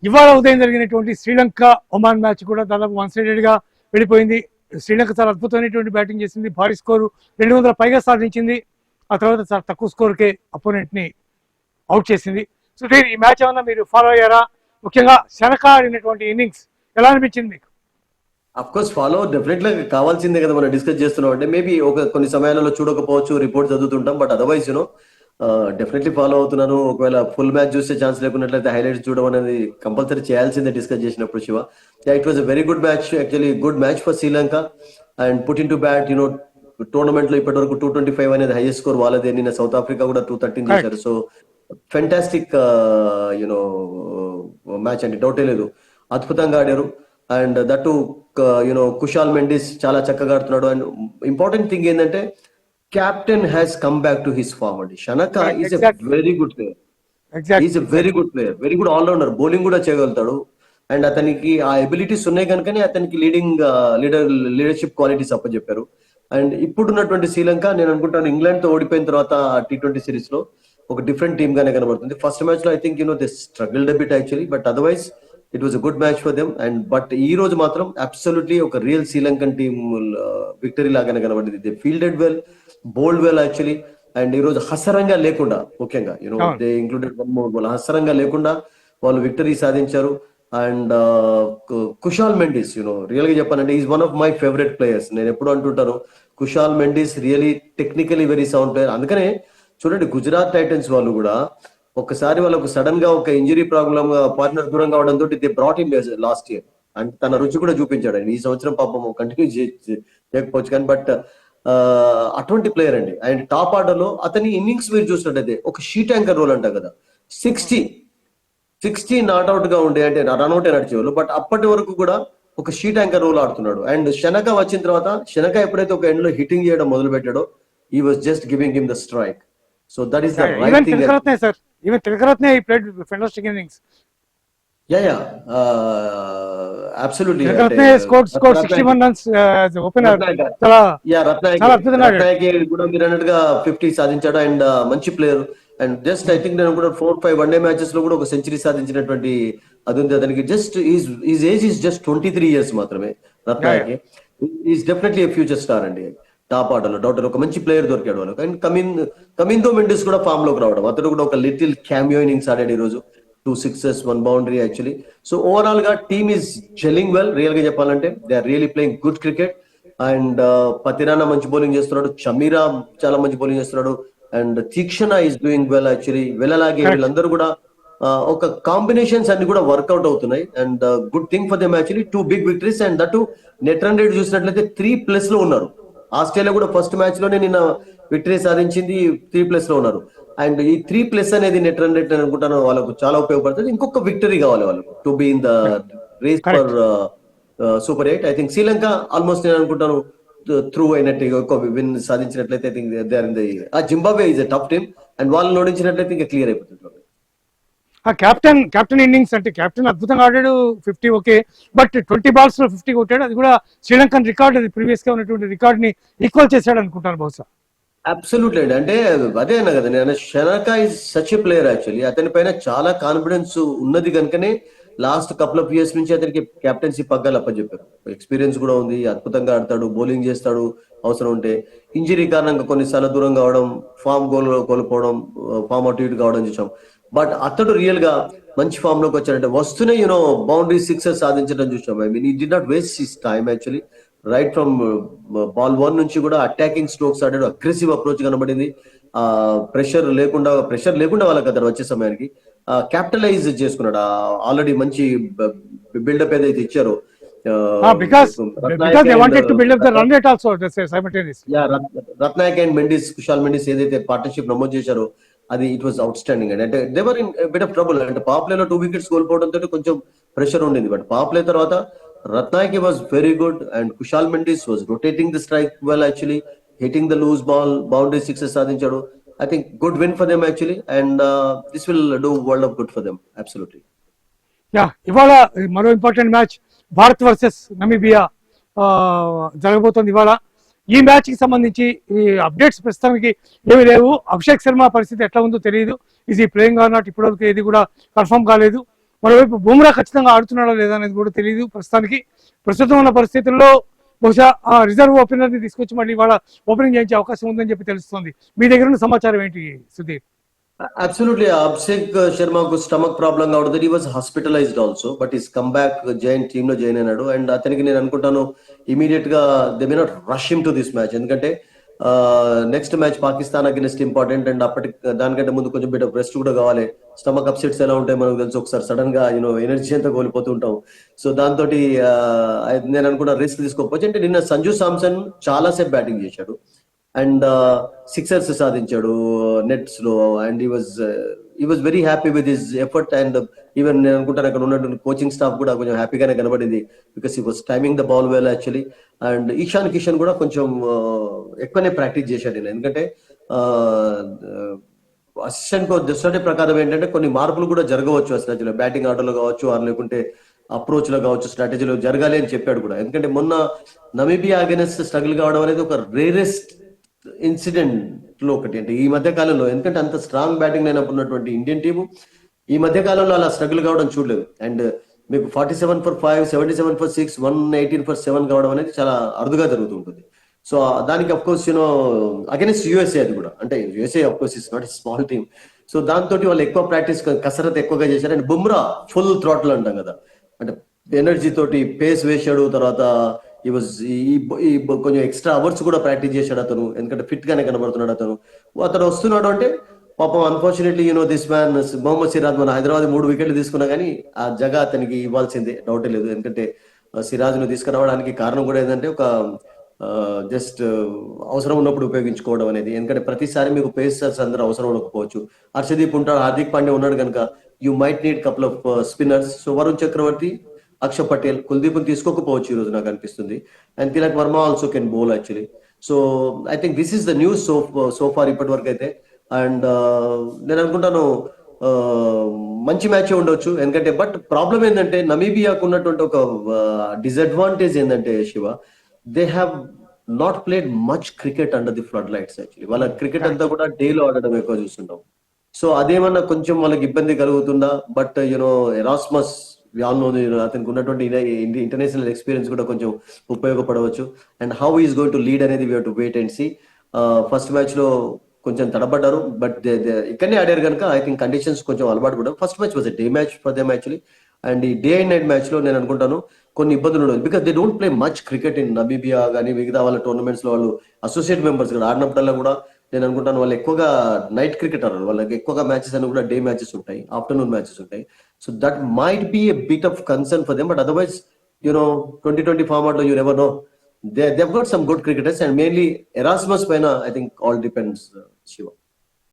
ఇవాళ ఉదయం జరిగినటువంటి శ్రీలంక ఒమాన్ మ్యాచ్ కూడా దాదాపు వన్ సైడెడ్గా వెళ్ళిపోయింది. శ్రీలంక చాలా అద్భుతమైనటువంటి బ్యాటింగ్ చేసింది, భారీ స్కోరు 200 పైగా సాధించింది. ఆ తర్వాత చాలా తక్కువ స్కోర్కే అపోనెంట్ని అవుట్ చేసింది. సో ఈ మ్యాచ్ ఏమన్నా మీరు ఫాలో అయ్యారా? ముఖ్యంగా శనక ఆడినటువంటి ఇన్నింగ్స్ ఎలా అనిపించింది మీకు? అఫ్ కోర్స్ ఫాలో డెఫినెట్లీ కావాల్సిందే కదా, మనం డిస్కస్ చేస్తున్నాం అంటే. మేబీ కొన్ని సమయాలలో చూడకపోవచ్చు, రిపోర్ట్ చదువుతుంటాం, బట్ అదర్వైజ్ డెఫినెట్లీ ఫాలో అవుతున్నాను. ఒకవేళ ఫుల్ మ్యాచ్ చూసే ఛాన్స్ లేకున్నట్లయితే హైలైట్స్ చూడడం అనేది కంపల్సరీ చేయాల్సిందే డిస్కస్ చేసినప్పుడు. Shiva, it was a very good match, actually good match for Sri Lanka and put in to bat. Tournament లో ఇప్పటి వరకు 225 అనేది హైయెస్ట్ స్కోర్ వాళ్ళదే. నిన్న సౌత్ ఆఫ్రికా కూడా 213 చేశారు. సో ఫెంటాస్టిక్ మ్యాచ్ అండి, డౌటే లేదు. అద్భుతంగా ఆడారు. అండ్ దట్టు కుషాల్ మెండిస్ చాలా చక్కగా ఆడుతున్నాడు. అండ్ ఇంపార్టెంట్ థింగ్ ఏంటంటే captain has come back to his form అండి. Shanaka is a very good player, is a very good player, very good allrounder, bowling కూడా చేయగలుగుతాడు. అండ్ అతనికి ఆ ఎబిలిటీస్ ఉన్నాయి కనుకనే అతనికి లీడర్షిప్ క్వాలిటీస్ అప్పచెప్పారు. అండ్ ఇప్పుడున్నటువంటి శ్రీలంక, నేను అనుకుంటాను ఇంగ్లాండ్ తో ఓడిపోయిన తర్వాత T20 సిరీస్ లో ఒక డిఫరెంట్ టీమ్ గానే కనబడుతుంది. ఫస్ట్ మ్యాచ్ లో I think they struggled a bit actually, but otherwise it was a good match for them. And but ఈ రోజు మాత్రం అబ్సల్యూట్లీ ఒక రియల్ శ్రీలంకన్ టీమ్ విక్టరీ లాగానే కనబడింది. They fielded well, bowled well actually. And ఈ రోజు హసరంగా లేకుండా, ముఖ్యంగా they included one more ball, Hasaranga లేకుండా వాళ్ళు విక్టరీ సాధించారు. అండ్ కుషాల్ మెండిస్, రియల్ గా చెప్పాలంటే is one of my favourite players. నేను ఎప్పుడు అంటుంటాను Kusal Mendis really technically very sound player. అందుకనే చూడండి, గుజరాత్ టైటన్స్ వాళ్ళు కూడా ఒక్కసారి వాళ్ళకు సడన్ గా ఒక ఇంజరీ ప్రాబ్లమ్, పార్ట్నర్ దూరం కావడంతో they brought him last year. And తన రుచి కూడా చూపించాడు ఆయన. ఈ సంవత్సరం పాపం కంటిన్యూ చేయకపోవచ్చు కానీ, బట్ అటువంటి ప్లేయర్ అండి. అండ్ టాప్ ఆర్డర్ లో అతని ఇన్నింగ్స్ మీరు చూసినట్టయితే ఒక షీట్ యాంకర్ రోల్ అంటారు కదా, 60 నాట్అవుట్ గా ఉండే, అంటే రన్అవుట్ నడిచేవాళ్ళు, బట్ అప్పటి వరకు కూడా ఒక షీట్ యాంకర్ రోల్ ఆడుతున్నాడు. అండ్ శనక వచ్చిన తర్వాత, శనక ఎప్పుడైతే ఒక ఎండ్ లో హిట్టింగ్ చేయడం మొదలు పెట్టాడో, ఈ was just giving him the strike. So that is the right thing. Even Tilkaratne, he played fantastic innings. Yeah. Absolutely. Tilkaratne scored 61 runs as opener. రత్నాయకి కూడా మీరు అన్నట్టుగా 50 సాధించాడు. అండ్ మంచి player. And just I think నేను కూడా 4-5 one day matches లో కూడా ఒక సెంచరీ సాధించినటువంటి అది ఉంది అతనికి. Just is age is just 23 years మాత్రమే Ratnayake. Is definitely a future star అండి. టాప్ ఆర్డర్ లో డౌటర్ ఒక మంచి ప్లేయర్ దొరికాడు వాళ్ళకి. అండ్ కమిన్దో మెండిస్ కూడా ఫామ్ లోకి రావడం, అతను కూడా ఒక లిటిల్ క్యామియో ఇన్నింగ్స్ ఆడాడు ఈ రోజు. 2 sixes 1 boundary యాక్చువల్లీ. సో ఓవరాల్ గా team is gelling well. Real గా చెప్పాలంటే they are really playing good cricket. And Pathirana మంచి బౌలింగ్ చేస్తున్నాడు, చమీరా చాలా మంచి బౌలింగ్ చేస్తున్నాడు, and Theekshana is doing well actually. అలాగే వీళ్ళందరూ కూడా ఒక కాంబినేషన్స్ అన్ని కూడా వర్కౌట్ అవుతున్నాయి. And good thing for them actually. 2 big victories. And that net run rate చూసినట్లయితే 3+ లో ఉన్నారు. ఆస్ట్రేలియా కూడా ఫస్ట్ మ్యాచ్ లోనే నిన్న విక్టరీ సాధించింది, 3+ లో ఉన్నారు. అండ్ ఈ 3+ అనేది నెట్ రన్ రేట్ అనుకుంటాను వాళ్ళకు చాలా ఉపయోగపడుతుంది. ఇంకొక విక్టరీ కావాలి వాళ్ళకు to be in the race for super 8. I think Sri Lanka almost నేను అనుకుంటాను త్రూ అయినట్టు, ఒక విన్ సాధించినట్లయితే I think they are in the. Zimbabwe is a tough team, అండ్ వాళ్ళని ఓడించినట్లయితే ఇంకా క్లియర్ అయిపోతుంది. కెప్టెన్ ఇన్నింగ్స్ అంటే కెప్టెన్ అద్భుతంగా ఆడాడు, 50 ఓకే, బట్ 20 balls లో 50 కొట్టాడు. అది కూడా శ్రీలంకన్ రికార్డ్, అది ప్రీవియస్ గా ఉన్నటువంటి రికార్డ్ ని ఈక్వల్ చేశాడు అనుకుంటాను బహుశా. అబ్సల్యూట్లీ అండి. అంటే అదే అన్నా కదా నేను, శనక is such a player actually. అతని పైన చాలా కాన్ఫిడెన్స్ ఉన్నది కనుకనే లాస్ట్ కపుల్ ఆఫ్ ఇయర్స్ నుంచి అతనికి కెప్టెన్సీ పగ్గాలు అప్పచెప్పారు. ఎక్స్పీరియన్స్ కూడా ఉంది, అద్భుతంగా ఆడతాడు, బౌలింగ్ చేస్తాడు అవసరం ఉంటే. ఇంజరీ కారణంగా కొన్నిసార్లు దూరం కావడం, ఫామ్ కోల్పోవడం, ఫామ్ అటు ఇటు కావడం చూసాం. బట్ అతడు రియల్ గా మంచి ఫామ్ లోకి వచ్చాడంటే వస్తూనే బౌండరీ 6 సాధించడం చూసాం. ఐ మీన్ ఈ did not waste his time actually. Right from ball 1 నుంచి కూడా అటాకింగ్ స్ట్రోక్స్ ఆడాడు, అగ్రెసివ్ అప్రోచ్ కనబడింది. ప్రెషర్ లేకుండా వాళ్ళకి అతను వచ్చే సమయానికి క్యాపిటలైజ్ చేసుకున్నాడు. ఆల్రెడీ మంచి బిల్డప్ ఏదైతే ఇచ్చారో, రత్నాయక్ అండ్ మెండిస్, కుషాల్ మెండిస్ ఏదైతే పార్ట్నర్షిప్ నమోదు చేశారో అది ఇట్ వాస్ అవుట్ స్టాండింగ్ అండి. అంటే they were in bit of trouble. అంటే పవర్ ప్లే లో 2 wickets కోల్పోవడంతో కొంచెం ప్రెషర్ ఉండింది. బట్ పవర్ ప్లే తర్వాత Ratnayake was very good, and Kushal Mendis was rotating the strike well actually, hitting the loose ball, boundary 6 సాధించాడు. I think good win for them actually, and this will do world of good for them absolutely. ఇవాళ మరో important match Bharat versus Namibia జరగబోతోంది ఇవాళ. ఈ match కి సంబంధించి ఈ updates ప్రస్తుతానికి ఏమి లేవు. అభిషేక్ శర్మ పరిస్థితి ఎట్లా ఉందో తెలియదు, ఈజ్ ఈ ప్లేయింగ్ ఆర్ నాట్, ఇప్పటివరకు ఏది కూడా కన్ఫర్మ్ కాలేదు. మరోవైపు బుమ్రా ఖచ్చితంగా ఆడుతున్నాడా లేదా అనేది కూడా తెలియదు ప్రస్తుతానికి. ప్రస్తుతం ఉన్న పరిస్థితుల్లో బహుశా ఆ రిజర్వ్ ఓపెనర్ ని తీసుకొచ్చి మళ్ళీ వాళ్ళ ఓపెనింగ్ చేయించే అవకాశం ఉందని చెప్పి తెలుస్తుంది. మీ దగ్గర ఉన్న సమాచారం ఏంటి సుధీర్? Absolutely, Abhishek Sharmaకు స్టమక్ ప్రాబ్లం కావడం, he was hospitalized also, but he's come back జైన్ టీమ్ లో జాయిన్ అయినాడు. అండ్ అతనికి నేను అనుకుంటాను ఇమీడియట్ గా they may not rush him to this match, ఎందుకంటే next match Pakistan against important. And అప్పటి దానికంటే ముందు కొంచెం బిట్ ఆఫ్ రెస్ట్ కూడా కావాలి. స్టమక్ అప్సెట్స్ ఎలా ఉంటాయి మనకు తెలుసు, ఒకసారి సడన్ గా ఎనర్జీ అంతా కోల్పోతూ ఉంటాం. సో దాంతో నేను అనుకున్న రిస్క్ తీసుకోకపోవచ్చు. అంటే నిన్న సంజు సామ్సన్ చాలా సేపు బ్యాటింగ్ చేశాడు అండ్ సిక్సర్స్ సాధించాడు నెట్స్ లో. అండ్ ఈ was very happy with his effort. And even నేను అనుకుంటాను అక్కడ ఉన్నటువంటి కోచింగ్ స్టాఫ్ కూడా కొంచెం హ్యాపీగానే కనబడింది, because he was timing the ball well actually. And Ishan Kishan కూడా కొంచెం ఎక్కువనే ప్రాక్టీస్ చేశాడు నేను, ఎందుకంటే అసిస్టెంట్ కోచ్ దృష్టి ప్రకారం ఏంటంటే కొన్ని మార్పులు కూడా జరగవచ్చు అసలు బ్యాటింగ్ ఆర్డర్లో కావచ్చు, ఆర్ లేకుంటే అప్రోచ్ లో కావచ్చు, స్ట్రాటజీలో జరగాలి అని చెప్పాడు కూడా. ఎందుకంటే మొన్న నమీబియా అగెన్స్ట్ స్ట్రగుల్ కావడం అనేది ఒక రేరెస్ట్ ఇన్సిడెంట్ లో ఒకటి. అంటే ఈ మధ్య కాలంలో, ఎందుకంటే అంత స్ట్రాంగ్ బ్యాటింగ్ లేనప్పుడున్నటువంటి ఇండియన్ టీము ఈ మధ్య కాలంలో అలా స్ట్రగుల్ కావడం చూడలేదు. అండ్ మీకు 47 for 5, 77 for 6, 118 for 7 కావడం అనేది చాలా అరుదుగా జరుగుతుంటుంది. సో దానికి అఫ్ కోర్స్ అగెన్స్ట్ యూఎస్ఏ అది కూడా, అంటే USA of course is not small team. So దాంతో వాళ్ళు ఎక్కువ ప్రాక్టీస్ కసరత్ ఎక్కువగా చేశారు. అండ్ బుమ్రా ఫుల్ థ్రాటిల్ అంటాం కదా, అంటే ఎనర్జీ తోటి పేస్ వేశాడు. తర్వాత కొంచెం ఎక్స్ట్రా అవర్స్ కూడా ప్రాక్టీస్ చేశాడు అతను, ఎందుకంటే ఫిట్ గానే కనబడుతున్నాడు అతను. అతను వస్తున్నాడు అంటే పాపం unfortunately this man Mohammed Siraj మన హైదరాబాద్ 3 వికెట్లు తీసుకున్నా కానీ ఆ జగ అతనికి ఇవ్వాల్సిందే, డౌటే లేదు. ఎందుకంటే సిరాజ్ ను తీసుకురావడానికి కారణం కూడా ఏంటంటే ఒక జస్ట్ అవసరం ఉన్నప్పుడు ఉపయోగించుకోవడం అనేది. ఎందుకంటే ప్రతిసారి మీకు పేసర్స్ అందరూ అవసరం ఉండకపోవచ్చు. హర్షదీప్ ఉంటాడు, హార్దిక్ పాండ్యా ఉన్నాడు కనుక you might need couple of spinners. So Varun Chakravarthy, Axar Patel, Kuldeep తీసుకోకపోవచ్చు ఈ రోజు నాకు అనిపిస్తుంది. And Tilak Varma also can bowl actually. So I think this is the news so far ఇప్పటి వరకు అయితే. అండ్ నేను అనుకుంటాను మంచి మ్యాచ్ ఉండొచ్చు. ఎందుకంటే బట్ ప్రాబ్లం ఏంటంటే నమీబియాకు ఉన్నటువంటి ఒక డిసడ్వాంటేజ్ ఏంటంటే Shiva, they have not played much cricket under the flood lights actually. వాళ్ళ క్రికెట్ అంతా కూడా డేలో ఆడడం ఎక్కువ చూస్తుంటాం. సో అదేమన్నా కొంచెం వాళ్ళకి ఇబ్బంది కలుగుతుందా? బట్ ఎరాస్మస్ అతనికి ఉన్నటువంటి ఇంటర్నేషనల్ ఎక్స్పీరియన్స్ కూడా కొంచెం ఉపయోగపడవచ్చు. And how is going to lead అనేది we have to wait and see. First match లో కొంచెం తడబడ్డారు, బట్ ఇక్కడనే ఆడారు కనుక ఐ థింక్ కండిషన్స్ కొంచెం అలవాటు కూడా. First match was day match for them actually. And ఈ డే అండ్ నైట్ మ్యాచ్ లో నేను అనుకుంటాను కొన్ని ఇబ్బందులు ఉండవు, because they don't play much cricket in Namibia కానీ మిగతా వాళ్ళ టోర్నమెంట్స్ లో వాళ్ళు అసోసియేట్ మెంబర్స్ కూడా ఆడినప్పుడల్లా కూడా నేను అనుకుంటాను వాళ్ళు ఎక్కువగా నైట్ క్రికెట్ ఆడరు. వాళ్ళకి ఎక్కువగా మ్యాచెస్ అని కూడా డే మ్యాచెస్ ఉంటాయి, ఆఫ్టర్నూన్ మ్యాచెస్ ఉంటాయి. So that might be a bit of concern for them. But otherwise 2020 format లో you never know, they've got some good cricketers, and mainly Erasmus paina I think all depends, Shiva.